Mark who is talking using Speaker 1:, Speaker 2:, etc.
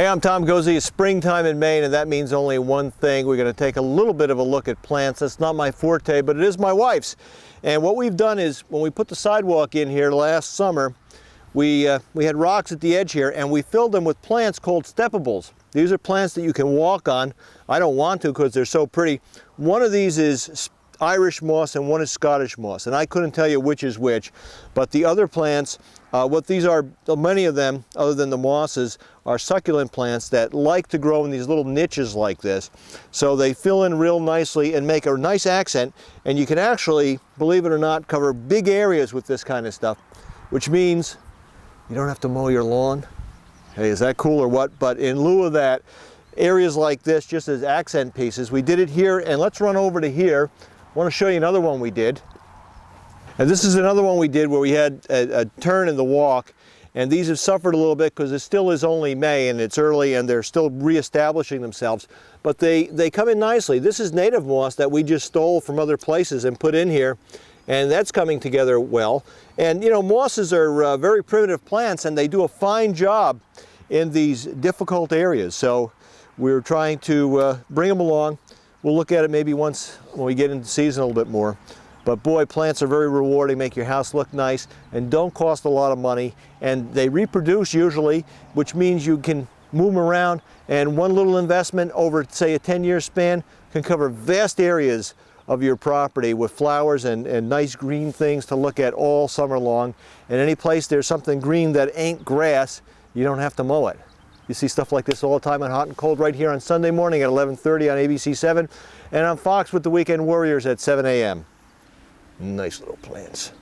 Speaker 1: Hey, I'm Tom Gozzi. It's springtime in Maine, and that means only one thing. We're going to take a little bit of a look at plants. That's not my forte, but it is my wife's. And what we've done is, when we put the sidewalk in here last summer, we had rocks at the edge here, and we filled them with plants called Steppables. These are plants that you can walk on. I don't want to because they're so pretty. One of these is Irish moss and one is Scottish moss, and I couldn't tell you which is which, but the other plants, what these are, many of them, other than the mosses, are succulent plants that like to grow in these little niches like this. So they fill in real nicely and make a nice accent, and you can actually, believe it or not, cover big areas with this kind of stuff, which means you don't have to mow your lawn. Hey, is that cool or what? But in lieu of that, areas like this, just as accent pieces, we did it here, and let's run over to here. I want to show you another one we did. And this is another one we did where we had a turn in the walk, and these have suffered a little bit because it still is only May and it's early and they're still reestablishing themselves, but they come in nicely. This is native moss that we just stole from other places and put in here, and that's coming together well. And you know, mosses are very primitive plants, and they do a fine job in these difficult areas. So we're trying to bring them along. We'll look at it maybe once when we get into season a little bit more. But boy, plants are very rewarding, make your house look nice, and don't cost a lot of money. And they reproduce usually, which means you can move them around. And one little investment over, say, a 10-year span can cover vast areas of your property with flowers and nice green things to look at all summer long. And any place there's something green that ain't grass, you don't have to mow it. You see stuff like this all the time on Hot and Cold right here on Sunday morning at 11:30 on ABC 7, and on Fox with the Weekend Warriors at 7 a.m. Nice little plants.